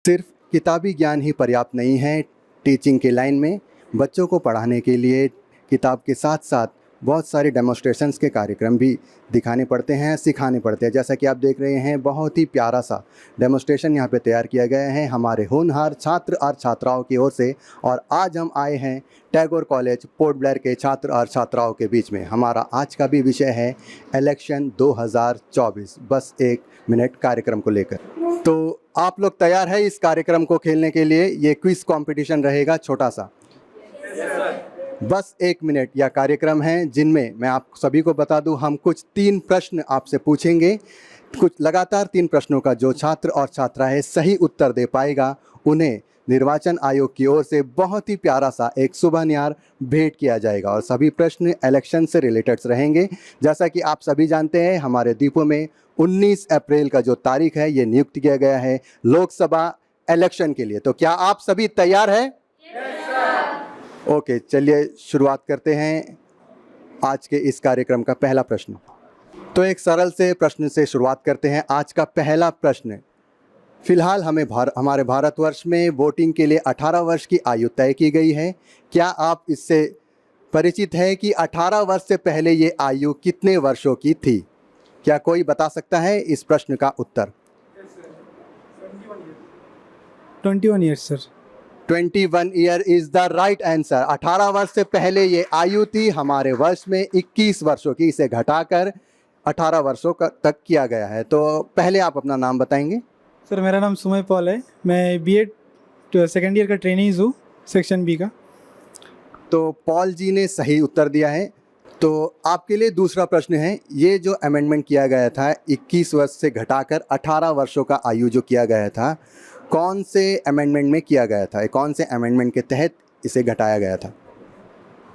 सिर्फ किताबी ज्ञान ही पर्याप्त नहीं है। टीचिंग के लाइन में बच्चों को पढ़ाने के लिए किताब के साथ साथ बहुत सारे डेमोन्स्ट्रेशंस के कार्यक्रम भी दिखाने पड़ते हैं, सिखाने पड़ते हैं। जैसा कि आप देख रहे हैं, बहुत ही प्यारा सा डेमोन्स्ट्रेशन यहाँ पे तैयार किया गया है हमारे होनहार छात्र और छात्राओं की ओर से। और आज हम आए हैं टैगोर कॉलेज पोर्ट ब्लेयर के छात्र और छात्राओं के बीच में। हमारा आज का भी विषय है इलेक्शन 2024 बस एक मिनट कार्यक्रम को लेकर। तो आप लोग तैयार है इस कार्यक्रम को खेलने के लिए? ये क्विज कंपटीशन रहेगा छोटा सा। बस एक मिनट या कार्यक्रम है जिनमें मैं आप सभी को बता दूं, हम कुछ 3 प्रश्न आपसे पूछेंगे। कुछ लगातार 3 प्रश्नों का जो छात्र और छात्राएं सही उत्तर दे पाएगा उन्हें निर्वाचन आयोग की ओर से बहुत ही प्यारा सा एक सुबहनिहार भेंट किया जाएगा। और सभी प्रश्न इलेक्शन से रिलेटेड रहेंगे। जैसा कि आप सभी जानते हैं, हमारे द्वीपों में 19 अप्रैल का जो तारीख है ये नियुक्त किया गया है लोकसभा इलेक्शन के लिए। तो क्या आप सभी तैयार हैं? ओके, चलिए शुरुआत करते हैं आज के इस कार्यक्रम का पहला प्रश्न। तो एक सरल से प्रश्न से शुरुआत करते हैं। आज का पहला प्रश्न, फिलहाल हमारे भारतवर्ष में वोटिंग के लिए 18 वर्ष की आयु तय की गई है। क्या आप इससे परिचित हैं कि 18 वर्ष से पहले ये आयु कितने वर्षों की थी? क्या कोई बता सकता है इस प्रश्न का उत्तर? 21 years sir. 21 year is the right answer. 18 वर्ष से पहले ये आयु थी। हमारे वर्ष में 21 वर्षों की इसे घटाकर 18 वर्षों तक किया गया है। तो पहले आप अपना नाम बताएंगे। सर मेरा नाम सुमय पॉल है। मैं बीएड सेकेंड ईयर का ट्रेनिंग हूँ, सेक्शन बी का। तो पॉल जी ने सही उत्तर दिया है। तो आपके लिए दूसरा प्रश्न है, ये जो अमेंडमेंट किया गया था 21 वर्ष से घटाकर 18 वर्षों का आयु जो किया गया था, कौन से अमेंडमेंट में किया गया था? कौन से अमेंडमेंट के तहत इसे घटाया गया था?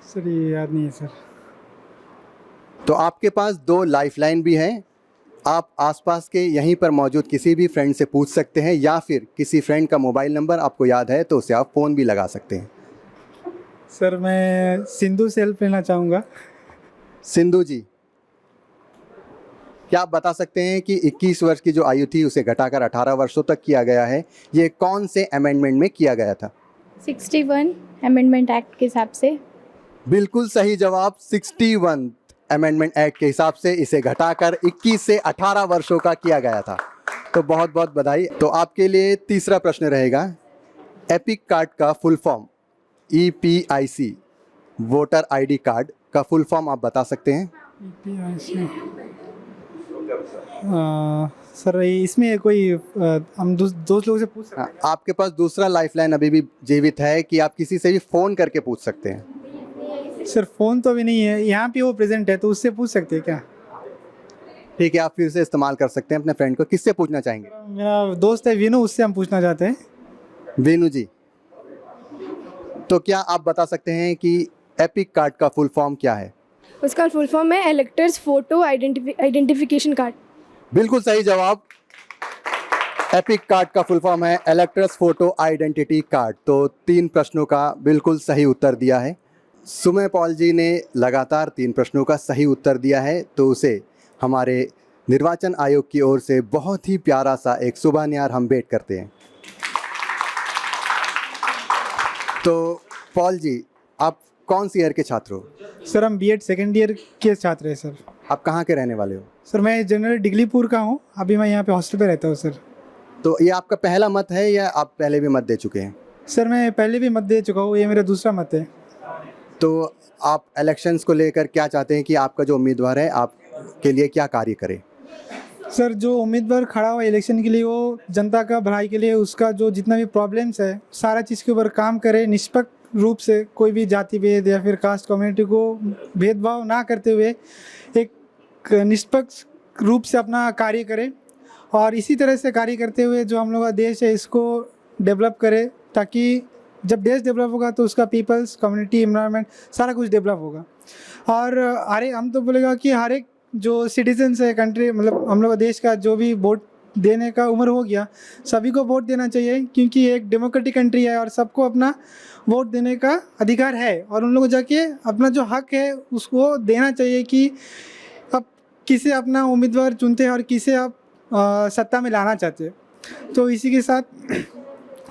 सर ये याद नहीं है सर। तो आपके पास 2 लाइफलाइन भी हैं। आप आसपास के यहीं पर मौजूद किसी भी फ्रेंड से पूछ सकते हैं, या फिर किसी फ्रेंड का मोबाइल नंबर आपको याद है तो उसे आप फ़ोन भी लगा सकते हैं। सर मैं सिंधु से हेल्प लेना चाहूँगा। सिंधु जी, क्या आप बता सकते हैं कि 21 वर्ष की जो आयु थी उसे घटाकर 18 वर्षों तक किया गया है, ये कौन से अमेंडमेंट में किया गया था? 61 अमेंडमेंट एक्ट के हिसाब से। बिल्कुल सही जवाब। 61 अमेंडमेंट एक्ट के हिसाब से इसे घटाकर 21 से 18 वर्षों का किया गया था। तो बहुत बहुत बधाई। तो आपके लिए तीसरा प्रश्न रहेगा, एपिक कार्ड का full form, EPIC voter ID card का फुल फॉर्म आप बता सकते हैं? सर इसमें कोई हम दोस्त लोगों से पूछ सकते हैं? आपके पास दूसरा लाइफलाइन अभी भी जीवित है कि आप किसी से भी फ़ोन करके पूछ सकते हैं। सर फ़ोन तो अभी नहीं है, यहाँ पे वो प्रेजेंट है तो उससे पूछ सकते हैं क्या? ठीक है, आप फिर से इस्तेमाल कर सकते हैं अपने फ्रेंड को। किससे पूछना चाहेंगे? मेरा दोस्त है विनू, उससे हम पूछना चाहते हैं। वेनु जी, तो क्या आप बता सकते हैं कि एपिक कार्ड का फुल फॉर्म क्या है? उसका फुल फॉर्म है इलेक्टर्स फोटो आइडेंटिफिकेशन कार्ड। बिल्कुल सही जवाब। एपिक कार्ड का फुल फॉर्म है इलेक्टर्स फोटो आइडेंटिटी कार्ड। तो 3 प्रश्नों का बिल्कुल सही उत्तर दिया है। सुमय पॉल जी ने लगातार 3 प्रश्नों का सही उत्तर दिया है, तो उसे हमारे निर्वाचन आयोग की ओर से बहुत ही प्यारा सा एक सुबहनिहार हम भेंट करते हैं। तो पॉल जी, आप कौन सी ईयर के छात्र हो? सर हम बीएड सेकेंड ईयर के छात्र हैं सर। आप कहाँ के रहने वाले हो? सर मैं जनरल डिगलीपुर का हूँ, अभी मैं यहाँ पे हॉस्टल पे रहता हूँ सर। तो ये आपका पहला मत है या आप पहले भी मत दे चुके हैं? सर मैं पहले भी मत दे चुका हूँ, ये मेरा दूसरा मत है। तो आप इलेक्शंस को लेकर क्या चाहते हैं कि आपका जो उम्मीदवार है आपके लिए क्या कार्य करे? सर जो उम्मीदवार खड़ा हुआ इलेक्शन के लिए वो जनता का भलाई के लिए उसका जो जितना भी प्रॉब्लम्स है सारा चीज़ के ऊपर काम करे, निष्पक्ष रूप से, कोई भी जाति भेद या फिर कास्ट कम्युनिटी को भेदभाव ना करते हुए एक निष्पक्ष रूप से अपना कार्य करे। और इसी तरह से कार्य करते हुए जो हम लोग का देश है इसको डेवलप करे, ताकि जब देश डेवलप होगा तो उसका पीपल्स, कम्युनिटी, एनवायरनमेंट सारा कुछ डेवलप होगा। और हम तो बोलेगा कि हर एक जो सिटीजन्स है कंट्री, मतलब हम लोग देश का, जो भी वोट देने का उम्र हो गया सभी को वोट देना चाहिए, क्योंकि एक डेमोक्रेटिक कंट्री है और सबको अपना वोट देने का अधिकार है। और उन लोगों को जाके अपना जो हक है उसको देना चाहिए कि अब किसे अपना उम्मीदवार चुनते हैं और किसे आप सत्ता में लाना चाहते हैं। तो इसी के साथ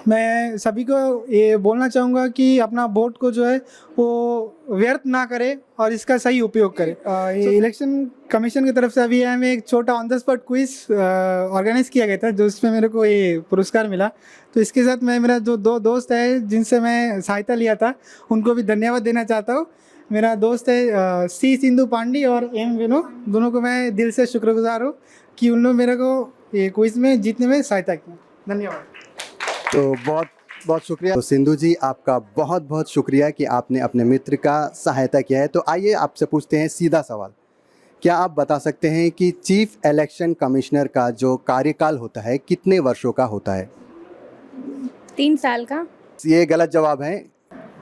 मैं सभी को ये बोलना चाहूँगा कि अपना वोट को जो है वो व्यर्थ ना करे और इसका सही उपयोग करे। ये इलेक्शन कमीशन की तरफ से अभी हमें एक छोटा on the spot quiz organise किया गया था, जो इसमें मेरे को ये पुरस्कार मिला। तो इसके साथ मैं मेरा जो दो दोस्त है जिनसे मैं सहायता लिया था उनको भी धन्यवाद देना चाहता हूँ। मेरा दोस्त है सी सिंधु पांडी और एम विनो, दोनों को मैं दिल से शुक्रगुजार हूँ कि उन लोग मेरे को ये क्विज में जीतने में सहायता की। धन्यवाद। तो बहुत बहुत शुक्रिया। तो सिंधु जी, आपका बहुत बहुत शुक्रिया कि आपने अपने मित्र का सहायता किया है। तो आइए आपसे पूछते हैं सीधा सवाल। क्या आप बता सकते हैं कि चीफ इलेक्शन कमिश्नर का जो कार्यकाल होता है कितने वर्षों का होता है? 3 साल का। ये गलत जवाब है।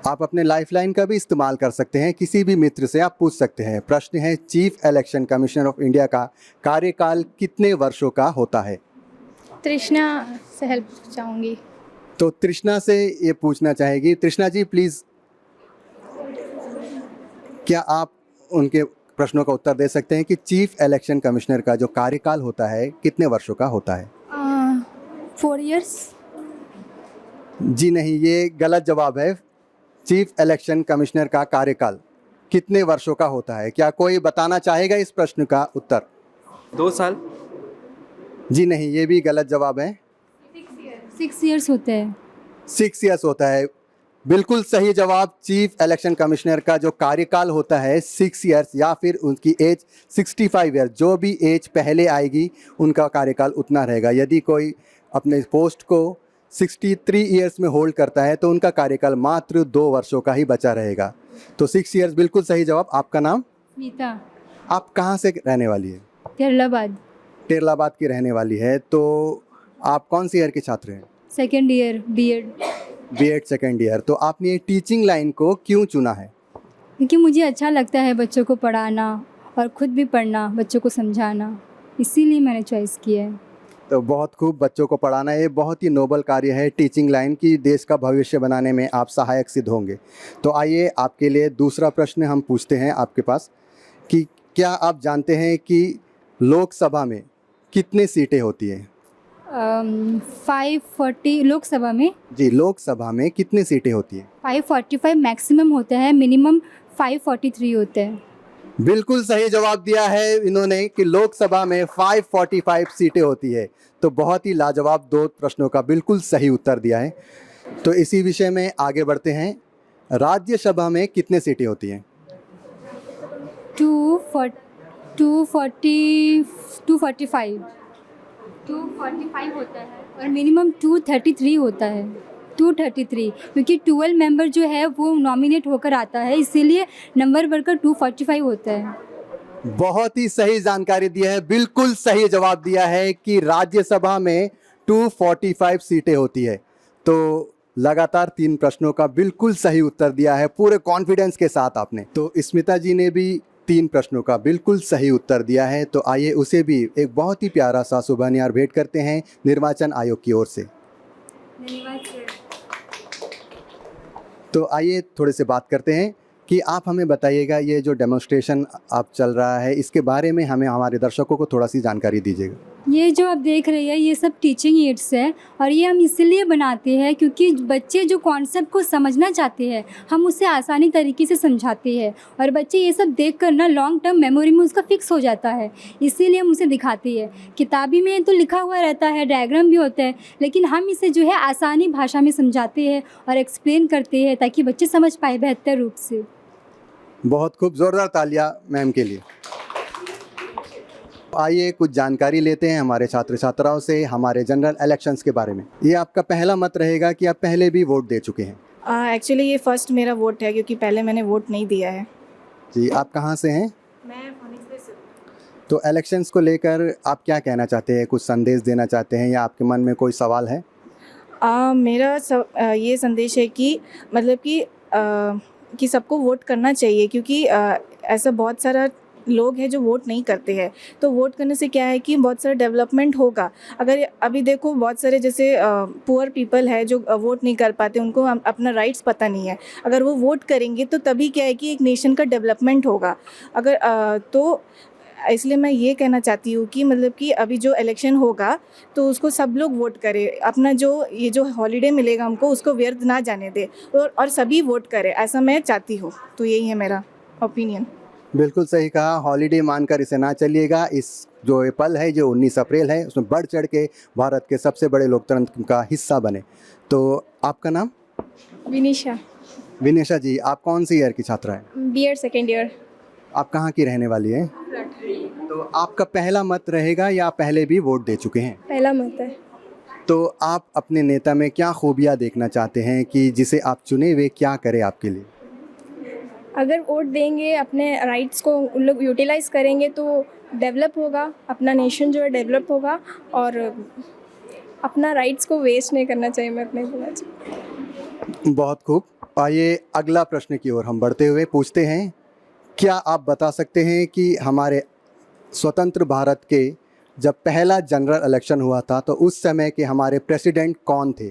आप अपने लाइफलाइन का भी इस्तेमाल कर सकते हैं, किसी भी मित्र से आप पूछ सकते हैं। प्रश्न है, chief election commissioner of India का कार्यकाल कितने वर्षों का होता है? तृष्णा से हेल्प चाहूँगी। तो तृष्णा से ये पूछना चाहेगी। तृष्णा जी प्लीज़, क्या आप उनके प्रश्नों का उत्तर दे सकते हैं कि चीफ इलेक्शन कमिश्नर का जो कार्यकाल होता है कितने वर्षों का होता है? 4 years। जी नहीं, ये गलत जवाब है। चीफ इलेक्शन कमिश्नर का कार्यकाल कितने वर्षों का होता है? क्या कोई बताना चाहेगा इस प्रश्न का उत्तर? 2 साल। जी नहीं, ये भी गलत जवाब है। 6 years होते हैं। 6 ईयर्स होता है। बिल्कुल सही जवाब। चीफ इलेक्शन कमिश्नर का जो कार्यकाल होता है 6 ईयर्स, या फिर उनकी एज 65 ईयर्स, जो भी एज पहले आएगी उनका कार्यकाल उतना रहेगा। यदि कोई अपने पोस्ट को 63 ईयर्स में होल्ड करता है तो उनका कार्यकाल मात्र 2 वर्षों का ही बचा रहेगा। तो 6 ईयर्स बिल्कुल सही जवाब। आपका नाम? नीता। आप कहाँ से रहने वाली है? केरलाबाद। टेरलाबाद की रहने वाली है। तो आप कौन सी ईयर के छात्र हैं? 2nd year B.Ed। B.Ed second year. तो आपने ये टीचिंग लाइन को क्यों चुना है? क्योंकि मुझे अच्छा लगता है बच्चों को पढ़ाना और ख़ुद भी पढ़ना, बच्चों को समझाना, इसीलिए मैंने चॉइस किया है। तो बहुत खूब, बच्चों को पढ़ाना ये बहुत ही नोबल कार्य है। टीचिंग लाइन की देश का भविष्य बनाने में आप सहायक सिद्ध होंगे। तो आइए आपके लिए दूसरा प्रश्न हम पूछते हैं आपके पास कि क्या आप जानते हैं कि लोकसभा में कितनी सीटें होती हैं? 540 लोकसभा में। जी, लोकसभा में कितनी सीटें होती हैं? 545 मैक्सिमम होता है, मिनिमम 543 होते हैं। बिल्कुल सही जवाब दिया है इन्होंने कि लोकसभा में 545 सीटें होती है। तो बहुत ही लाजवाब 2 प्रश्नों का बिल्कुल सही उत्तर दिया है। तो इसी विषय में आगे बढ़ते हैं। राज्यसभा में कितने सीटें होती हैं? 245 होता है और मिनिमम 233 होता है। 233 क्योंकि 12 मेंबर जो है वो नॉमिनेट होकर आता है, इसीलिए नंबर बढ़कर 245 होता है। बहुत ही सही जानकारी दी है। बिल्कुल सही जवाब दिया है कि राज्यसभा में 245 सीटें होती है। तो लगातार 3 प्रश्नों का बिल्कुल सही उत्तर दिया है, पूरे कॉन्फिडेंस के साथ आपने। तो स्मिता जी ने भी 3 प्रश्नों का बिल्कुल सही उत्तर दिया है। तो आइए उसे भी एक बहुत ही प्यारा सा सुबहनियार भेंट करते हैं निर्वाचन आयोग की ओर से। तो आइए थोड़े से बात करते हैं कि आप हमें बताइएगा, ये जो डेमोन्स्ट्रेशन आप चल रहा है इसके बारे में हमें हमारे दर्शकों को थोड़ा सी जानकारी दीजिएगा। ये जो आप देख रहे हैं ये सब टीचिंग एड्स है और ये हम इसलिए बनाते हैं क्योंकि बच्चे जो कॉन्सेप्ट को समझना चाहते हैं हम उसे आसानी तरीके से समझाते हैं और बच्चे ये सब देख कर ना लॉन्ग टर्म मेमोरी में उसका फिक्स हो जाता है, इसीलिए हम उसे दिखाते हैं। किताबी में तो लिखा हुआ रहता है, डायग्राम भी होता है, लेकिन हम इसे जो है आसानी भाषा में समझाते हैं और एक्सप्लेन करते हैं ताकि बच्चे समझ पाए बेहतर रूप से। बहुत खूब, ज़ोरदार तालियां मैम के लिए। आइए कुछ जानकारी लेते हैं हमारे छात्र छात्राओं से हमारे जनरल इलेक्शंस के बारे में। ये आपका पहला मत रहेगा कि आप पहले भी वोट दे चुके हैं? एक्चुअली ये फर्स्ट मेरा वोट है क्योंकि पहले मैंने वोट नहीं दिया है। जी, आप कहाँ से हैं? मैं फोनिक्स से। तो इलेक्शंस को लेकर आप क्या कहना चाहते हैं? कुछ संदेश देना चाहते हैं या आपके मन में कोई सवाल है? मेरा ये संदेश है कि मतलब कि सबको वोट करना चाहिए क्योंकि ऐसा बहुत सारा लोग हैं जो वोट नहीं करते हैं। तो वोट करने से क्या है कि बहुत सारा डेवलपमेंट होगा। अगर अभी देखो बहुत सारे जैसे पुअर पीपल है जो वोट नहीं कर पाते, उनको अपना राइट्स पता नहीं है। अगर वो वोट करेंगे तो तभी क्या है कि एक नेशन का डेवलपमेंट होगा। अगर तो इसलिए मैं ये कहना चाहती हूँ कि मतलब कि अभी जो इलेक्शन होगा तो उसको सब लोग वोट करें, अपना जो ये जो हॉलीडे मिलेगा हमको उसको व्यर्थ ना जाने दे, और सभी वोट करें, ऐसा मैं चाहती हूँ। तो यही है मेरा ओपिनियन। बिल्कुल सही कहा, हॉलीडे मानकर इसे ना चलिएगा। इस जो ये पल है जो 19 अप्रैल है उसमें बढ़ चढ़ के भारत के सबसे बड़े लोकतंत्र का हिस्सा बने। तो आपका नाम? विनिशा, विनेशा जी, आप कौन सी ईयर की छात्रा हैं? BEd second year. आप कहाँ की रहने वाली हैं? तो आपका पहला मत रहेगा या पहले भी वोट दे चुके हैं? पहला मत है। तो आप अपने नेता में क्या खूबियाँ देखना चाहते हैं कि जिसे आप चुने वे क्या करे आपके लिए? अगर वोट देंगे, अपने राइट्स को उन लोग यूटिलाइज़ करेंगे तो डेवलप होगा, अपना नेशन जो है डेवलप होगा, और अपना राइट्स को वेस्ट नहीं करना चाहिए, मैं अपने बोलना चाहिए। बहुत खूब। आइए अगला प्रश्न की ओर हम बढ़ते हुए पूछते हैं, क्या आप बता सकते हैं कि हमारे स्वतंत्र भारत के जब पहला जनरल इलेक्शन हुआ था तो उस समय के हमारे प्रेसिडेंट कौन थे?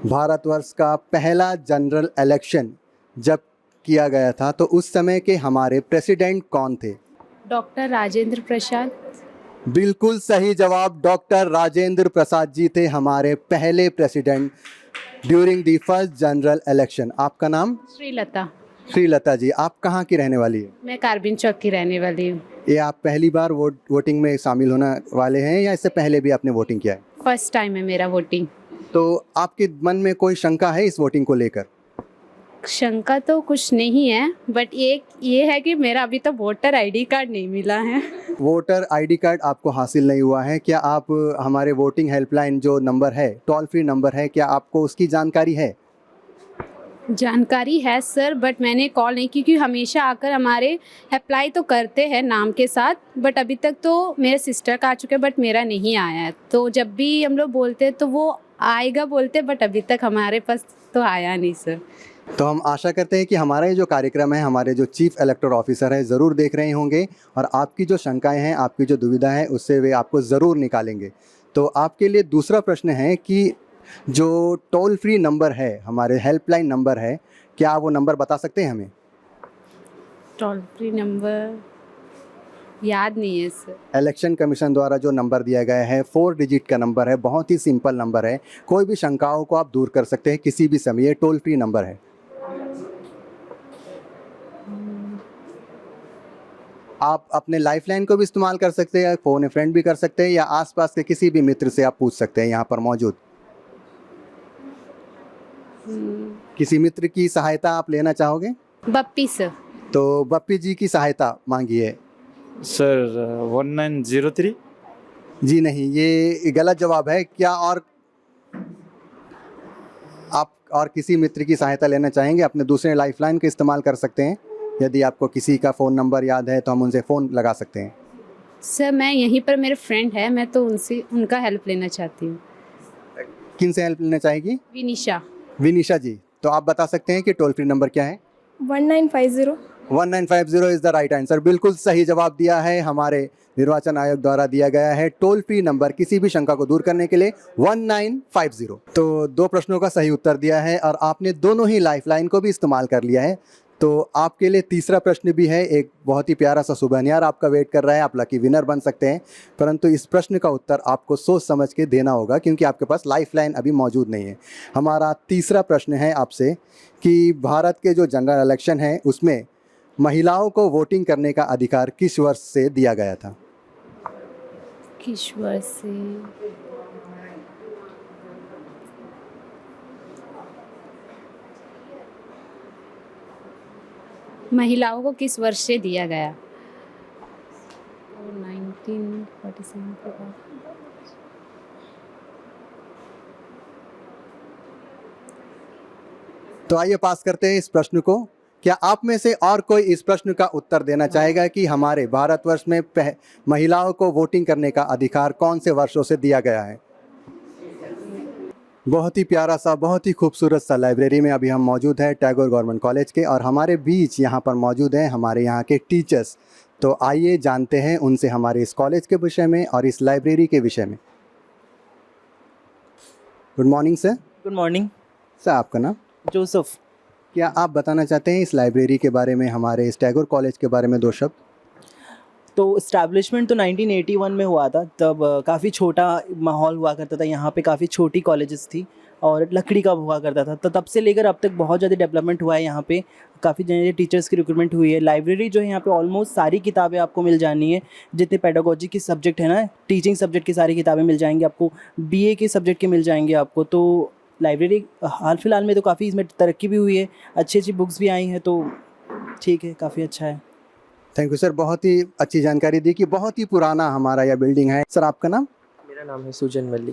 भारतवर्ष का पहला जनरल इलेक्शन जब किया गया था तो उस समय के हमारे प्रेसिडेंट कौन थे? डॉक्टर राजेंद्र प्रसाद। बिल्कुल सही जवाब, डॉक्टर राजेंद्र प्रसाद जी थे हमारे पहले president during the first general election. आपका नाम? श्रीलता। श्रीलता जी, आप कहाँ की रहने वाली है? मैं कारबिन चौक की रहने वाली हूँ। ये आप पहली बार वोटिंग में शामिल होने वाले हैं या इससे पहले भी आपने वोटिंग किया है? फर्स्ट टाइम है मेरा वोटिंग। तो आपके मन में कोई शंका है इस वोटिंग को लेकर? शंका तो कुछ नहीं है, बट एक ये है कि मेरा अभी तो वोटर आईडी कार्ड नहीं मिला है। वोटर आईडी कार्ड आपको हासिल नहीं हुआ है। क्या आप हमारे वोटिंग हेल्पलाइन जो नंबर है, टोल फ्री नंबर है, क्या आपको उसकी जानकारी है? जानकारी है सर, बट मैंने कॉल नहीं, क्योंकि हमेशा आकर हमारे अप्लाई तो करते हैं नाम के साथ, बट अभी तक तो मेरे सिस्टर का आ चुका है बट मेरा नहीं आया है। तो जब भी हम लोग बोलते हैं तो वो आएगा बोलते, बट अभी तक हमारे पास तो आया नहीं सर। तो हम आशा करते हैं कि हमारा ये जो कार्यक्रम है हमारे जो चीफ इलेक्टोरल ऑफिसर है ज़रूर देख रहे होंगे और आपकी जो शंकाएं हैं, आपकी जो दुविधा है उससे वे आपको ज़रूर निकालेंगे। तो आपके लिए दूसरा प्रश्न है कि जो टोल फ्री नंबर है, हमारे हेल्पलाइन नंबर है, क्या वो नंबर बता सकते हैं हमें? टोल फ्री नंबर याद नहीं है सर। इलेक्शन कमीशन द्वारा जो नंबर दिया गया है 4 डिजिट का नंबर है, बहुत ही सिंपल नंबर है, कोई भी शंकाओं को आप दूर कर सकते हैं किसी भी समय। ये टोल फ्री नंबर है। आप अपने लाइफलाइन को भी इस्तेमाल कर सकते हैं, फ़ोन फ्रेंड भी कर सकते हैं, या आसपास के किसी भी मित्र से आप पूछ सकते हैं यहाँ पर मौजूद। किसी मित्र की सहायता आप लेना चाहोगे? बप्पी सर। तो बप्पी जी की सहायता मांगिए। सर 1903। जी नहीं, ये गलत जवाब है। क्या और आप और किसी मित्र की सहायता लेना चाहेंगे? अपने दूसरे लाइफलाइन का इस्तेमाल कर सकते हैं। यदि आपको किसी का फ़ोन नंबर याद है तो हम उनसे फ़ोन लगा सकते हैं। सर मैं यहीं पर, मेरे फ्रेंड है, मैं तो उनका हेल्प लेना चाहती हूँ। किन से हेल्प लेना चाहेगी? विनिशा। विनिशा जी, तो आप बता सकते हैं कि टोल फ्री नंबर क्या है? 1950। 1950 इज़ द राइट आंसर। बिल्कुल सही जवाब दिया है, हमारे निर्वाचन आयोग द्वारा दिया गया है टोल फ्री नंबर किसी भी शंका को दूर करने के लिए 1950। तो 2 प्रश्नों का सही उत्तर दिया है और आपने दोनों ही लाइफलाइन को भी इस्तेमाल कर लिया है। तो आपके लिए तीसरा प्रश्न भी है, एक बहुत ही प्यारा सा सुबहनियार आपका वेट कर रहा है, आप लकी विनर बन सकते हैं। परंतु इस प्रश्न का उत्तर आपको सोच समझ के देना होगा क्योंकि आपके पास लाइफलाइन अभी मौजूद नहीं है। हमारा तीसरा प्रश्न है आपसे कि भारत के जो जनरल इलेक्शन है उसमें महिलाओं को वोटिंग करने का अधिकार किस वर्ष से दिया गया था? किस वर्ष से? महिलाओं को किस वर्ष से दिया गया? 1947 के बाद। तो आइए पास करते हैं इस प्रश्न को। क्या आप में से और कोई इस प्रश्न का उत्तर देना चाहेगा कि हमारे भारतवर्ष में महिलाओं को वोटिंग करने का अधिकार कौन से वर्षों से दिया गया है? बहुत ही प्यारा सा, बहुत ही खूबसूरत सा लाइब्रेरी में अभी हम मौजूद हैं टैगोर गवर्नमेंट कॉलेज के, और हमारे बीच यहाँ पर मौजूद हैं हमारे यहाँ के टीचर्स। तो आइए जानते हैं उनसे हमारे इस कॉलेज के विषय में और इस लाइब्रेरी के विषय में। Good morning sir. Good morning sir, आपका नाम? जोसेफ। क्या आप बताना चाहते हैं इस लाइब्रेरी के बारे में, हमारे इस टैगोर कॉलेज के बारे में 2 शब्द? तो इस्टेब्लिशमेंट तो 1981 में हुआ था, तब काफ़ी छोटा माहौल हुआ करता था, यहाँ पे काफ़ी छोटी कॉलेजेस थी और लकड़ी का हुआ करता था। तो तब से लेकर अब तक बहुत ज़्यादा डेवलपमेंट हुआ है यहाँ पे, काफ़ी नए टीचर्स की रिक्रूटमेंट हुई है। लाइब्रेरी जो है यहाँ पे ऑलमोस्ट सारी किताबें आपको मिल जानी है, जितने पेडागोजी की सब्जेक्ट है ना, टीचिंग सब्जेक्ट की सारी किताबें मिल जाएंगी आपको, बीए के सब्जेक्ट के मिल जाएंगे आपको। तो लाइब्रेरी हाल फिलहाल में तो काफ़ी इसमें तरक्की भी हुई है, अच्छी अच्छी बुक्स भी आई हैं, तो ठीक है, काफ़ी अच्छा है। थैंक यू सर, बहुत ही अच्छी जानकारी दी कि बहुत ही पुराना हमारा यह बिल्डिंग है। सर आपका नाम? मेरा नाम है सुजन मल्ली।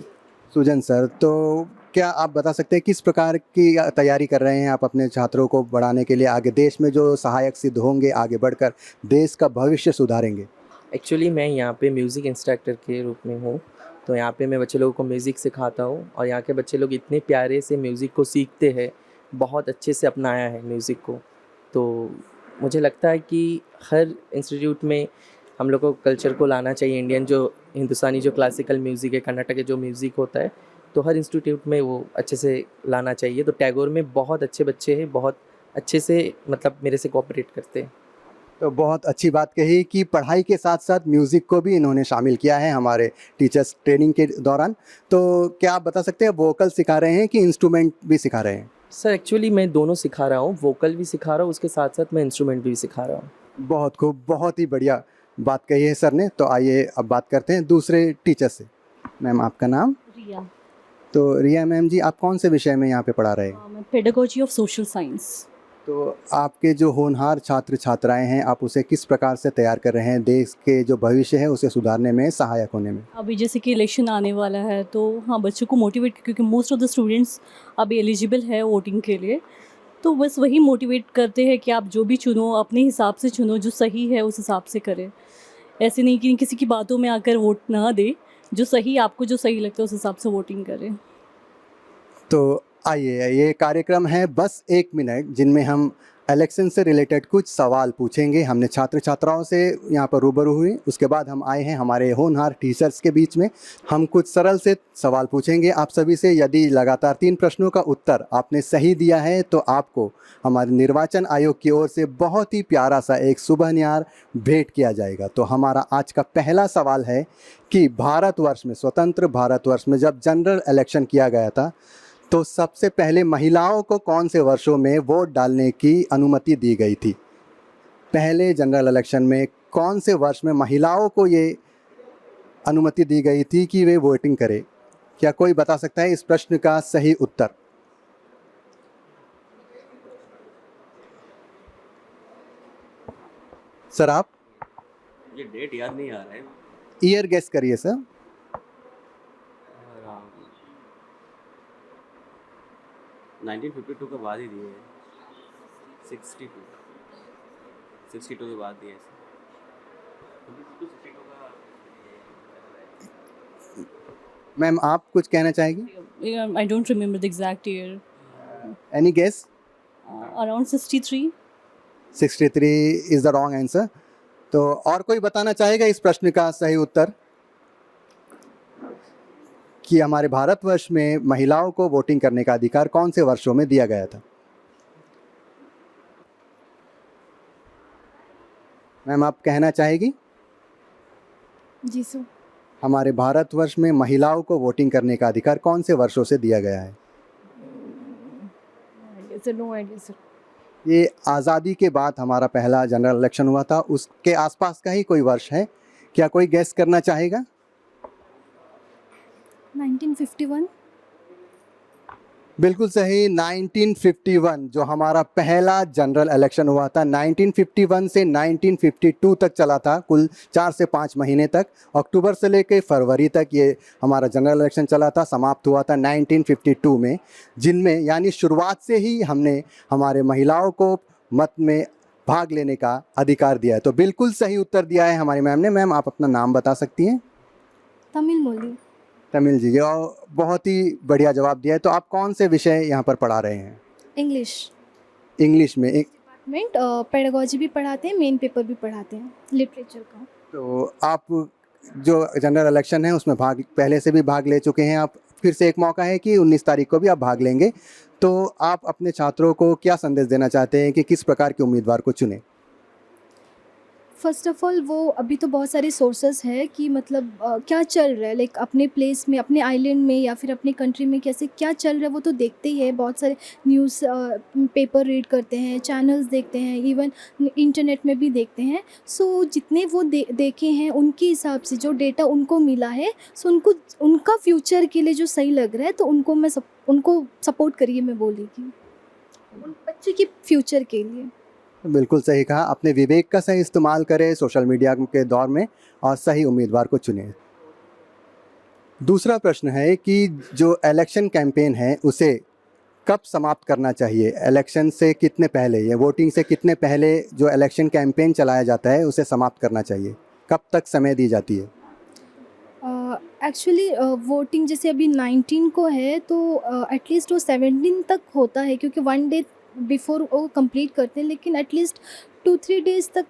सुजन सर, तो क्या आप बता सकते हैं किस प्रकार की तैयारी कर रहे हैं आप अपने छात्रों को बढ़ाने के लिए, आगे देश में जो सहायक सिद्ध होंगे, आगे बढ़कर देश का भविष्य सुधारेंगे? एक्चुअली मैं यहाँ पे म्यूज़िक इंस्ट्रक्टर के रूप में हूँ, तो यहाँ पे मैं बच्चे लोगों को म्यूज़िक सिखाता हूँ और यहाँ के बच्चे लोग इतने प्यारे से म्यूज़िक को सीखते हैं, बहुत अच्छे से अपनाया है म्यूज़िक को। तो मुझे लगता है कि हर इंस्टीट्यूट में हम लोग को कल्चर को लाना चाहिए, इंडियन जो हिंदुस्तानी जो क्लासिकल म्यूज़िक है, कर्नाटक के जो म्यूज़िक होता है, तो हर इंस्टीट्यूट में वो अच्छे से लाना चाहिए। तो टैगोर में बहुत अच्छे बच्चे हैं, बहुत अच्छे से मतलब मेरे से कोऑपरेट करते हैं। तो बहुत अच्छी बात कही कि पढ़ाई के साथ साथ म्यूज़िक को भी इन्होंने शामिल किया है हमारे टीचर्स ट्रेनिंग के दौरान। तो क्या आप बता सकते हैं वोकल सिखा रहे हैं कि इंस्ट्रूमेंट भी सिखा रहे हैं? सर एक्चुअली मैं दोनों सिखा रहा हूँ, वोकल भी सिखा रहा हूँ, उसके साथ साथ मैं इंस्ट्रूमेंट भी सिखा रहा हूँ। बहुत खूब, बहुत ही बढ़िया बात कही है सर ने। तो आइए अब बात करते हैं दूसरे टीचर से। मैम आपका नाम? रिया। तो रिया मैम जी, आप कौन से विषय में यहाँ पे पढ़ा रहे हैं? मैं पेडागोजी ऑफ सोशल साइंस। तो आपके जो होनहार छात्र छात्राएं हैं, आप उसे किस प्रकार से तैयार कर रहे हैं देश के जो भविष्य है उसे सुधारने में, सहायक होने में? अभी जैसे कि इलेक्शन आने वाला है, तो हाँ बच्चों को मोटिवेट, क्योंकि मोस्ट ऑफ द स्टूडेंट्स अभी एलिजिबल है वोटिंग के लिए, तो बस वही मोटिवेट करते हैं कि आप जो भी चुनो अपने हिसाब से चुनो, जो सही है उस हिसाब से करें। ऐसे नहीं कि किसी की बातों में आकर वोट ना दे, जो सही आपको जो सही लगता है उस हिसाब से वोटिंग करें। तो आइए, ये कार्यक्रम है बस 1 मिनट, जिनमें हम इलेक्शन से रिलेटेड कुछ सवाल पूछेंगे। हमने छात्र छात्राओं से यहाँ पर रूबरू हुए, उसके बाद हम आए हैं हमारे होनहार टीचर्स के बीच में। हम कुछ सरल से सवाल पूछेंगे आप सभी से। यदि लगातार 3 प्रश्नों का उत्तर आपने सही दिया है तो आपको हमारे निर्वाचन आयोग की ओर से बहुत ही प्यारा सा एक सुबहनिहार भेंट किया जाएगा। तो हमारा आज का पहला सवाल है कि भारतवर्ष में, स्वतंत्र भारतवर्ष में जब जनरल इलेक्शन किया गया था, तो सबसे पहले महिलाओं को कौन से वर्षों में वोट डालने की अनुमति दी गई थी? पहले जनरल इलेक्शन में कौन से वर्ष में महिलाओं को ये अनुमति दी गई थी कि वे वोटिंग करें? क्या कोई बता सकता है इस प्रश्न का सही उत्तर? सर आप? ये डेट याद नहीं आ रहा है। ईयर गेस करिए सर। 1952 के बाद ही दिए, 62 के बाद दिए। मैम आप कुछ कहना चाहेंगी? I don't remember the exact year. Any guess? Around 63। 63 is the wrong answer. तो और कोई बताना चाहेगा इस प्रश्न का सही उत्तर कि हमारे भारतवर्ष में महिलाओं को वोटिंग करने का अधिकार कौन से वर्षों में दिया गया था? मैम आप कहना चाहेगी? जी सर। हमारे भारतवर्ष में महिलाओं को वोटिंग करने का अधिकार कौन से वर्षों से दिया गया है? No idea sir. ये आज़ादी के बाद हमारा पहला जनरल इलेक्शन हुआ था, उसके आसपास का ही कोई वर्ष है। क्या कोई गैस करना चाहेगा? 1951। बिल्कुल सही, 1951 जो हमारा पहला जनरल इलेक्शन हुआ था। 1951 से 1952 तक चला था, कुल 4 से 5 महीने तक। अक्टूबर से लेकर फरवरी तक ये हमारा जनरल इलेक्शन चला था। समाप्त हुआ था 1952 में, जिनमें यानी शुरुआत से ही हमने हमारे महिलाओं को मत में भाग लेने का अधिकार दिया है। तो बिल्कुल सही उत्तर दिया है हमारी मैम ने। मैम आप अपना नाम बता सकती हैं? तमिल मोली। तमिल जी, और बहुत ही बढ़िया जवाब दिया है। तो आप कौन से विषय यहाँ पर पढ़ा रहे हैं? इंग्लिश। इंग्लिश में डिपार्टमेंट पेडागोजी भी पढ़ाते हैं, मेन पेपर भी पढ़ाते हैं लिटरेचर का। तो आप जो जनरल इलेक्शन है उसमें पहले से भी भाग ले चुके हैं। आप फिर से एक मौका है कि 19 तारीख को भी आप भाग लेंगे। तो आप अपने छात्रों को क्या संदेश देना चाहते हैं कि किस प्रकार के उम्मीदवार को चुनें? फर्स्ट ऑफ ऑल वो अभी तो बहुत सारे सोर्सेस है कि मतलब क्या चल रहा है, लाइक अपने प्लेस में, अपने आइलैंड में या फिर अपने कंट्री में कैसे क्या चल रहा है वो तो देखते ही है। बहुत सारे न्यूज़ पेपर रीड करते हैं, चैनल्स देखते हैं, इवन इंटरनेट में भी देखते हैं। सो जितने वो देखे हैं उनके हिसाब से जो डेटा उनको मिला है, सो उनको उनका फ्यूचर के लिए जो सही लग रहा है तो उनको सपोर्ट करिए, मैं बोलेगी उन बच्चे के फ्यूचर के लिए। बिल्कुल सही कहा, अपने विवेक का सही इस्तेमाल करें सोशल मीडिया के दौर में और सही उम्मीदवार को चुनें। दूसरा प्रश्न है कि जो इलेक्शन कैंपेन है उसे कब समाप्त करना चाहिए? इलेक्शन से कितने पहले, या वोटिंग से कितने पहले जो इलेक्शन कैंपेन चलाया जाता है उसे समाप्त करना चाहिए? कब तक समय दी जाती है? एक्चुअली वोटिंग जैसे अभी 19 को है तो एटलीस्ट वो 17 तक होता है, क्योंकि 1 डे बिफोर वो कंप्लीट करते हैं, लेकिन एटलीस्ट 2-3 डेज़ तक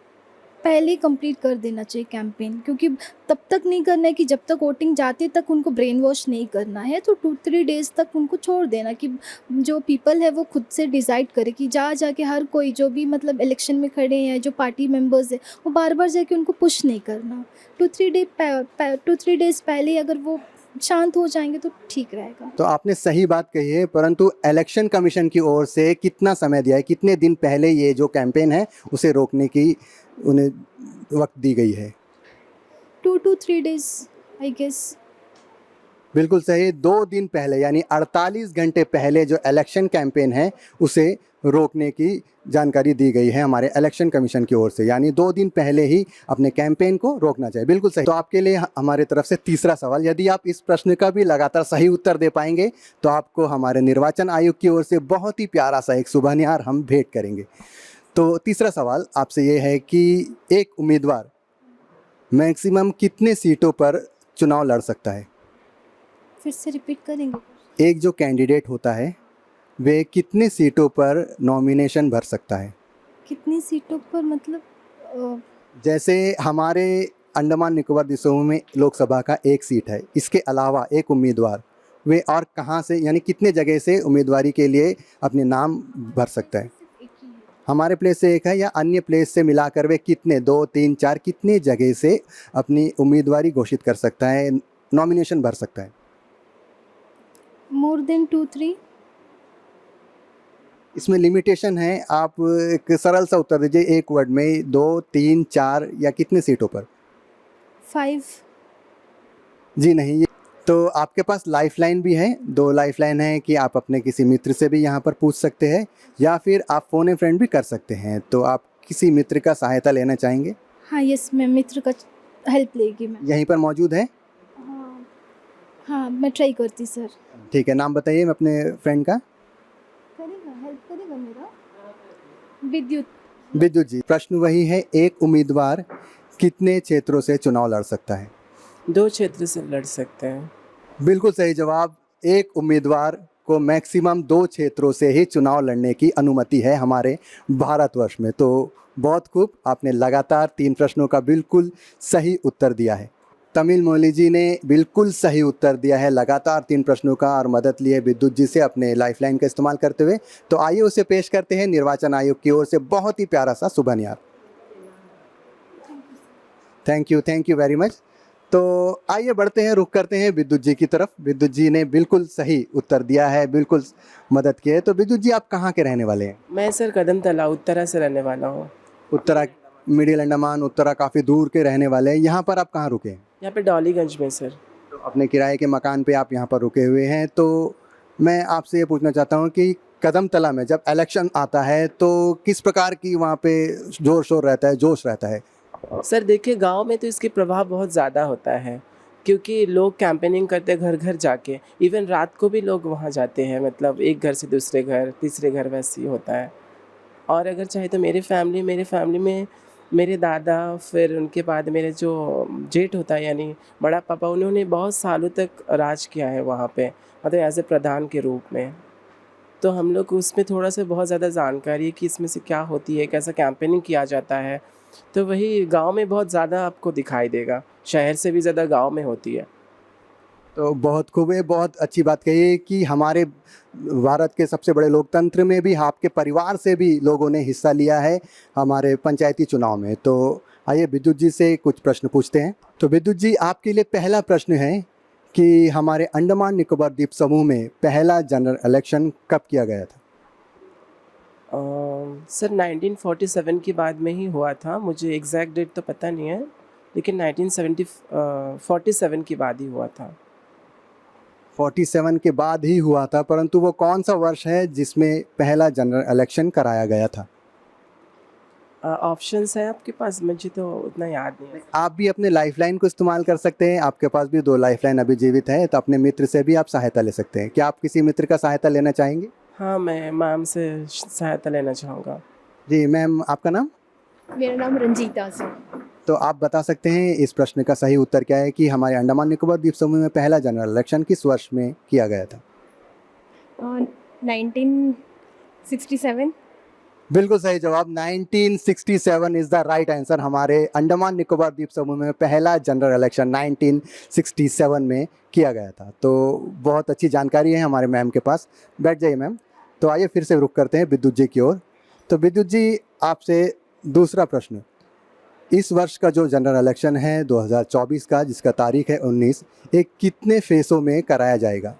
पहले कंप्लीट कर देना चाहिए कैंपेन, क्योंकि तब तक नहीं करना है कि जब तक वोटिंग जाते तक उनको ब्रेन वॉश नहीं करना है। तो 2-3 डेज़ तक उनको छोड़ देना कि जो पीपल है वो खुद से डिसाइड करे कि जाके हर कोई जो भी मतलब इलेक्शन में खड़े हैं, जो पार्टी मेंबर्स है, वो बार बार जाके उनको पुश नहीं करना। 2-3 डेज़ पहले अगर वो शांत हो जाएंगे तो ठीक रहेगा। तो आपने सही बात कही है, परंतु इलेक्शन कमीशन की ओर से कितना समय दिया है, कितने दिन पहले ये जो कैंपेन है उसे रोकने की उन्हें वक्त दी गई है? 2 to 3 days आई गेस। बिल्कुल सही, 2 दिन पहले यानी 48 घंटे पहले जो इलेक्शन कैंपेन है उसे रोकने की जानकारी दी गई है हमारे इलेक्शन कमीशन की ओर से, यानी 2 दिन पहले ही अपने कैंपेन को रोकना चाहिए। बिल्कुल सही। तो आपके लिए हमारे तरफ से तीसरा सवाल, यदि आप इस प्रश्न का भी लगातार सही उत्तर दे पाएंगे तो आपको हमारे निर्वाचन आयोग की ओर से बहुत ही प्यारा सा एक सुबहनिहार हम भेंट करेंगे। तो तीसरा सवाल आपसे ये है कि एक उम्मीदवार मैक्सिमम कितने सीटों पर चुनाव लड़ सकता है? फिर से रिपीट करेंगे? एक जो कैंडिडेट होता है वे कितने सीटों पर नॉमिनेशन भर सकता है? कितनी सीटों पर मतलब जैसे हमारे अंडमान निकोबार द्वीप समूह में लोकसभा का 1 सीट है, इसके अलावा एक उम्मीदवार वे और कहाँ से, यानी कितने जगह से उम्मीदवारी के लिए अपने नाम भर सकता है? हमारे प्लेस से 1 है या अन्य प्लेस से मिलाकर वे कितने, 2, 3, 4 कितने जगह से अपनी उम्मीदवारी घोषित कर सकता है, नॉमिनेशन भर सकता है? More than 2-3। इसमें लिमिटेशन है, आप एक सरल सा उत्तर दीजिए एक वर्ड में, 2, 3, 4 या कितने सीटों पर? 5। जी नहीं, तो आपके पास लाइफलाइन भी है, 2 लाइफलाइन है कि आप अपने किसी मित्र से भी यहाँ पर पूछ सकते हैं या फिर आप फ़ोन ए फ्रेंड भी कर सकते हैं। तो आप किसी मित्र का सहायता लेना चाहेंगे? हाँ यस, मैं मित्र का हेल्प लेगी मैं। यहीं पर मौजूद है? हाँ मैं ट्राई करती सर। ठीक है, नाम बताइए मैं अपने फ्रेंड का। हेल्प करेगा मेरा? विद्युत। विद्युत जी, प्रश्न वही है, एक उम्मीदवार कितने क्षेत्रों से चुनाव लड़ सकता है? 2 क्षेत्र से लड़ सकते हैं। बिल्कुल सही जवाब। एक उम्मीदवार को मैक्सिमम 2 क्षेत्रों से ही चुनाव लड़ने की अनुमति है हमारे भारतवर्ष में। तो बहुत खूब, आपने लगातार 3 प्रश्नों का बिल्कुल सही उत्तर दिया है। तमिल मौली जी ने बिल्कुल सही उत्तर दिया है लगातार 3 प्रश्नों का और मदद ली है विद्युत जी से अपने लाइफलाइन का इस्तेमाल करते हुए। तो आइए उसे पेश करते हैं निर्वाचन आयोग की ओर से बहुत ही प्यारा सा सुबहनिहार। Thank you very much. तो आइए बढ़ते हैं, रुख करते हैं विद्युत जी की तरफ। विद्युत जी ने बिल्कुल सही उत्तर दिया है, बिल्कुल मदद की है। तो विद्युत जी, आप कहाँ के रहने वाले हैं? मैं सर कदम तालाब उत्तरा से रहने वाला हूँ। उत्तरा, मिडिल अंडमान, उत्तरा काफ़ी दूर के रहने वाले हैं। यहाँ पर आप कहाँ रुके हैं? यहाँ पे डॉलीगंज में सर। तो अपने किराए के मकान पे आप यहाँ पर रुके हुए हैं। तो मैं आपसे ये पूछना चाहता हूँ कि कदमतला में जब इलेक्शन आता है तो किस प्रकार की वहाँ पे जोर शोर रहता है, जोश रहता है? सर देखिए, गांव में तो इसके प्रभाव बहुत ज़्यादा होता है, क्योंकि लोग कैंपेनिंग करते हैं घर घर जाके। इवन रात को भी लोग वहाँ जाते हैं, मतलब एक घर से दूसरे घर, तीसरे घर, वैसे ही होता है। और अगर चाहे तो मेरे फैमिली में मेरे दादा, फिर उनके बाद मेरे जो जेठ होता है यानी बड़ा पापा, उन्होंने बहुत सालों तक राज किया है वहाँ पे, मतलब एज ए प्रधान के रूप में। तो हम लोग उसमें थोड़ा सा बहुत ज़्यादा जानकारी है कि इसमें से क्या होती है, कैसा कैंपेनिंग किया जाता है। तो वही गांव में बहुत ज़्यादा आपको दिखाई देगा, शहर से भी ज़्यादा गांव में होती है। तो बहुत खूब है, बहुत अच्छी बात कही है कि हमारे भारत के सबसे बड़े लोकतंत्र में भी आपके परिवार से भी लोगों ने हिस्सा लिया है हमारे पंचायती चुनाव में। तो आइए विद्युत जी से कुछ प्रश्न पूछते हैं। तो विद्युत जी, आपके लिए पहला प्रश्न है कि हमारे अंडमान निकोबार द्वीप समूह में पहला जनरल इलेक्शन कब किया गया था? सर 1947 के बाद में ही हुआ था, मुझे एग्जैक्ट डेट तो पता नहीं है, लेकिन 47 के बाद ही हुआ था। 47 के बाद ही हुआ था, परंतु वो कौन सा वर्ष है जिसमें पहला जनरल इलेक्शन कराया गया था? ऑप्शंस है आपके पास? मुझे तो उतना याद नहीं है। आप भी अपने लाइफलाइन को इस्तेमाल कर सकते हैं, आपके पास भी 2 लाइफलाइन अभी जीवित है, तो अपने मित्र से भी आप सहायता ले सकते हैं। क्या आप किसी मित्र का सहायता लेना चाहेंगे? हाँ, मैं मैम से सहायता लेना चाहूँगा। जी मैम, आपका नाम? मेरा नाम रंजीता सर। तो आप बता सकते हैं इस प्रश्न का सही उत्तर क्या है कि हमारे अंडमान निकोबार द्वीप समूह में पहला जनरल इलेक्शन किस वर्ष में किया गया था? 1967। बिल्कुल सही जवाब, 1967 इज़ द राइट आंसर। हमारे अंडमान निकोबार द्वीप समूह में पहला जनरल इलेक्शन 1967 में किया गया था। तो बहुत अच्छी जानकारी है हमारे मैम के पास। बैठ जाइए मैम। तो आइए फिर से रुख करते हैं विद्युत जी की ओर। तो विद्युत जी, आपसे दूसरा प्रश्न, इस वर्ष का जो जनरल इलेक्शन है 2024 का, जिसका तारीख है 19, एक कितने फेसों में कराया जाएगा?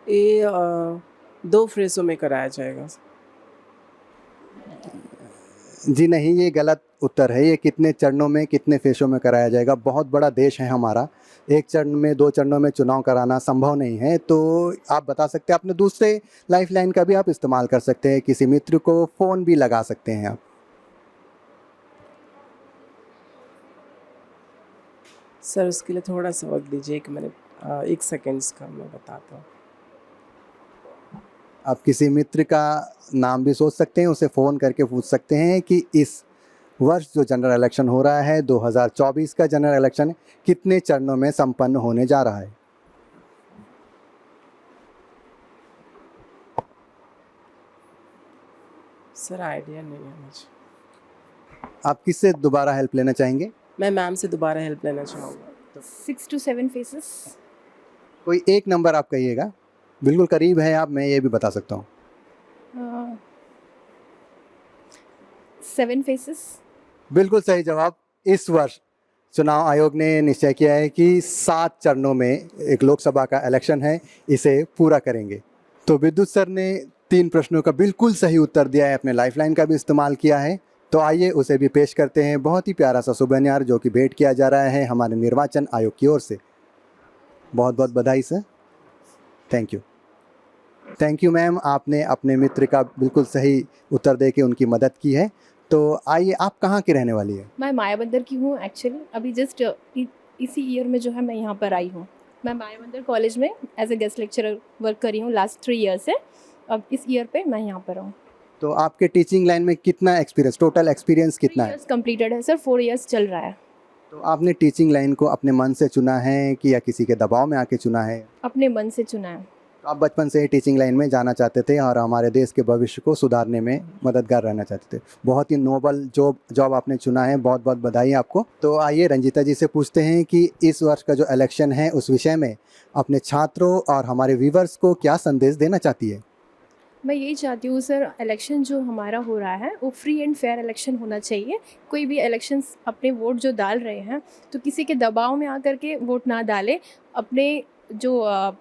ये 2 फेज़ों में कराया जाएगा। जी नहीं, ये गलत उत्तर है। ये कितने चरणों में, कितने फेसों में कराया जाएगा। बहुत बड़ा देश है हमारा, एक चरण में 2 चरणों में चुनाव कराना संभव नहीं है। तो आप बता सकते हैं, अपने दूसरे लाइफलाइन का भी आप इस्तेमाल कर सकते हैं, किसी मित्र को फ़ोन भी लगा सकते हैं आप। सर उसके लिए थोड़ा सा वक्त दीजिए, 1 मिनट, 1 सेकेंड्स का मैं बताता हूँ। आप किसी मित्र का नाम भी सोच सकते हैं, उसे फ़ोन करके पूछ सकते हैं कि इस वर्ष जो जनरल इलेक्शन हो रहा है 2024 का जनरल इलेक्शन कितने चरणों में संपन्न होने जा रहा है। सर आइडिया नहीं है मुझे। आप किससे दोबारा हेल्प लेना चाहेंगे? मैं मैम से दोबारा हेल्प लेना चाहूँगा। 6 to 7 फेसेस। कोई एक नंबर आप कहिएगा, बिल्कुल करीब है आप, मैं ये भी बता सकता हूँ। 7 फेसेस। बिल्कुल सही जवाब। इस वर्ष चुनाव आयोग ने निश्चय किया है कि 7 चरणों में एक लोकसभा का इलेक्शन है, इसे पूरा करेंगे। तो विद्युत सर ने 3 प्रश्नों का बिल्कुल सही उत्तर दिया है, अपने लाइफलाइन का भी इस्तेमाल किया है। तो आइए उसे भी पेश करते हैं। बहुत ही प्यारा सा सुवेनियर जो कि भेंट किया जा रहा है हमारे निर्वाचन आयोग की ओर से। बहुत बहुत बधाई sir. Thank you. Thank you ma'am, आपने अपने मित्र का बिल्कुल सही उत्तर दे के उनकी मदद की है। तो आइए, आप कहाँ की रहने वाली है? मैं मायाबंदर की हूँ एक्चुअली। अभी जस्ट इसी ईयर में जो है मैं यहाँ पर आई हूँ। मैं मायाबंदर कॉलेज में as a guest lecturer work करी हूँ लास्ट 3 ईयर से। अब इस ईयर पे मैं यहाँ पर हूँ। तो आपके टीचिंग लाइन में कितना एक्सपीरियंस, टोटल एक्सपीरियंस कितना है? 3 इयर्स कंप्लीटेड है सर, 4 इयर्स चल रहा है। तो आपने टीचिंग लाइन को अपने मन से चुना है कि या किसी के दबाव में आके चुना है? अपने मन से चुना है। तो आप बचपन से ही टीचिंग लाइन में जाना चाहते थे और हमारे देश के भविष्य को सुधारने में मददगार रहना चाहते थे। बहुत ही नोबल जॉब आपने चुना है, बहुत बहुत बधाई आपको। तो आइए रंजीता जी से पूछते हैं कि इस वर्ष का जो इलेक्शन है उस विषय में अपने छात्रों और हमारे व्यूवर्स को क्या संदेश देना चाहती है? मैं यही चाहती हूँ सर, इलेक्शन जो हमारा हो रहा है वो फ्री एंड फेयर इलेक्शन होना चाहिए। कोई भी इलेक्शंस अपने वोट जो डाल रहे हैं तो किसी के दबाव में आकर के वोट ना डालें। अपने जो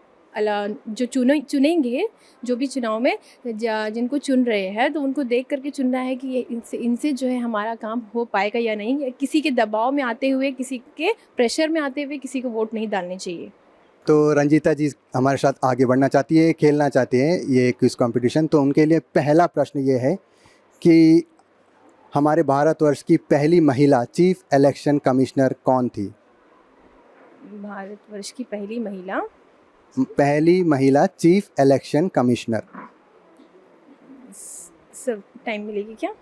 चुनेंगे, जो भी चुनाव में जिनको चुन रहे हैं तो उनको देख करके चुनना है कि ये इनसे जो है हमारा काम हो पाएगा या नहीं। या किसी के दबाव में आते हुए, किसी के प्रेशर में आते हुए किसी को वोट नहीं डालने चाहिए। तो रंजीता जी हमारे साथ आगे बढ़ना चाहती है, खेलना चाहती हैं ये क्विज कंपटीशन। तो उनके लिए पहला प्रश्न ये है कि हमारे भारतवर्ष की पहली महिला चीफ इलेक्शन कमिश्नर कौन थी? भारतवर्ष की पहली महिला chief election commissioner. Sir time मिलेगी क्या?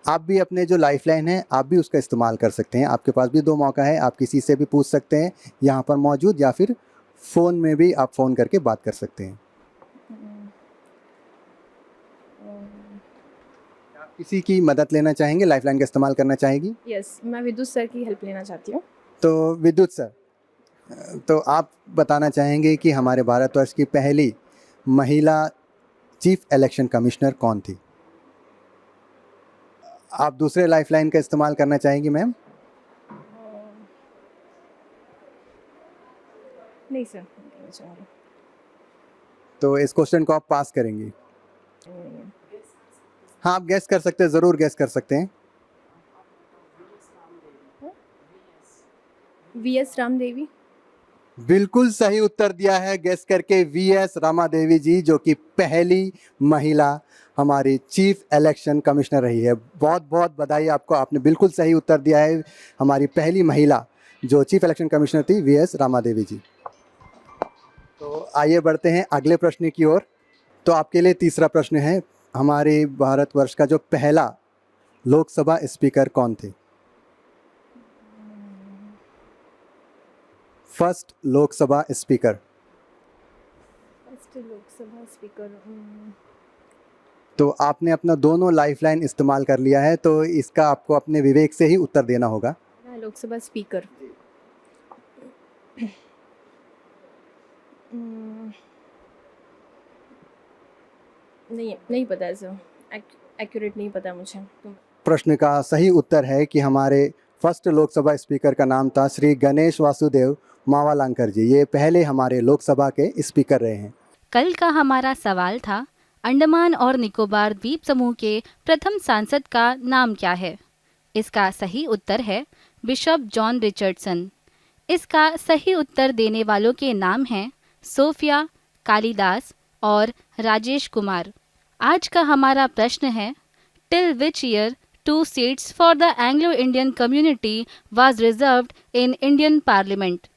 आप भी अपने जो लाइफलाइन है आप भी उसका इस्तेमाल कर सकते हैं। आपके पास भी 2 मौका है, आप किसी से भी पूछ सकते हैं यहाँ पर मौजूद, या फिर फ़ोन में भी आप फ़ोन करके बात कर सकते हैं। आप किसी की मदद लेना चाहेंगे, लाइफलाइन का इस्तेमाल करना चाहेंगी? यस, मैं विद्युत सर की हेल्प लेना चाहती हूँ। तो विद्युत सर, तो आप बताना चाहेंगे कि हमारे भारतवर्ष की पहली महिला चीफ इलेक्शन कमिश्नर कौन थी? आप दूसरे लाइफलाइन का इस्तेमाल करना चाहेंगी मैम? नहीं सर, नहीं करना चाहूँगी। तो इस क्वेश्चन को आप पास करेंगी? हाँ, आप गैस कर सकते हैं, ज़रूर गैस कर सकते हैं। VS राम देवी। बिल्कुल सही उत्तर दिया है गैस करके VS रामा देवी जी, जो कि पहली महिला हमारी चीफ इलेक्शन कमिश्नर रही है। बहुत बहुत बधाई आपको, आपने बिल्कुल सही उत्तर दिया है। हमारी पहली महिला जो चीफ इलेक्शन कमिश्नर थी VS रामा देवी जी। तो आइए बढ़ते हैं अगले प्रश्न की ओर। तो आपके लिए तीसरा प्रश्न है, हमारे भारतवर्ष का जो पहला लोकसभा स्पीकर कौन थे? First Lok Sabha speaker. First Lok Sabha speaker. तो आपने अपना दोनों लाइफलाइन इस्तेमाल कर लिया है, तो इसका आपको अपने विवेक से ही उत्तर देना होगा। लोकसभा स्पीकर। नहीं पता है सर, एक्यूरेट नहीं पता मुझे। प्रश्न का सही उत्तर है कि हमारे फर्स्ट लोकसभा स्पीकर का नाम था श्री गणेश वासुदेव मावलांकर जी। ये पहले हमारे लोकसभा के स्पीकर रहे हैं। कल का हमारा सवाल था, अंडमान और निकोबार द्वीप समूह के प्रथम सांसद का नाम क्या है? इसका सही उत्तर है बिशप जॉन रिचर्डसन। इसका सही उत्तर देने वालों के नाम हैं सोफिया, कालिदास और राजेश कुमार। आज का हमारा प्रश्न है, till which year 2 seats for the Anglo-Indian community was reserved in Indian Parliament?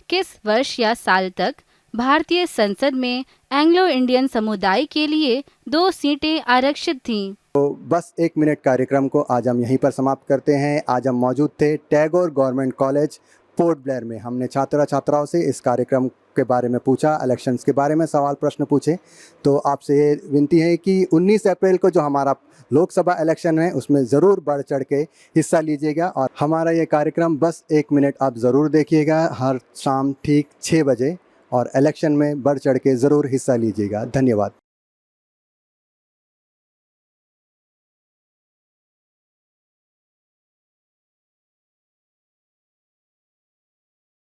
किस वर्ष या साल तक भारतीय संसद में एंग्लो इंडियन समुदाय के लिए 2 सीटें आरक्षित थीं? तो बस 1 मिनट कार्यक्रम को आज हम यहीं पर समाप्त करते हैं। आज हम मौजूद थे Tagore government college port Blair में। हमने छात्राओं से इस कार्यक्रम के बारे में पूछा, इलेक्शंस के बारे में सवाल प्रश्न पूछे। तो आपसे ये विनती है कि 19 अप्रैल को जो हमारा लोकसभा इलेक्शन है उसमें ज़रूर बढ़ चढ़ के हिस्सा लीजिएगा। और हमारा ये कार्यक्रम बस 1 मिनट आप ज़रूर देखिएगा, हर शाम ठीक 6 बजे, और इलेक्शन में बढ़ चढ़ के ज़रूर हिस्सा लीजिएगा। धन्यवाद।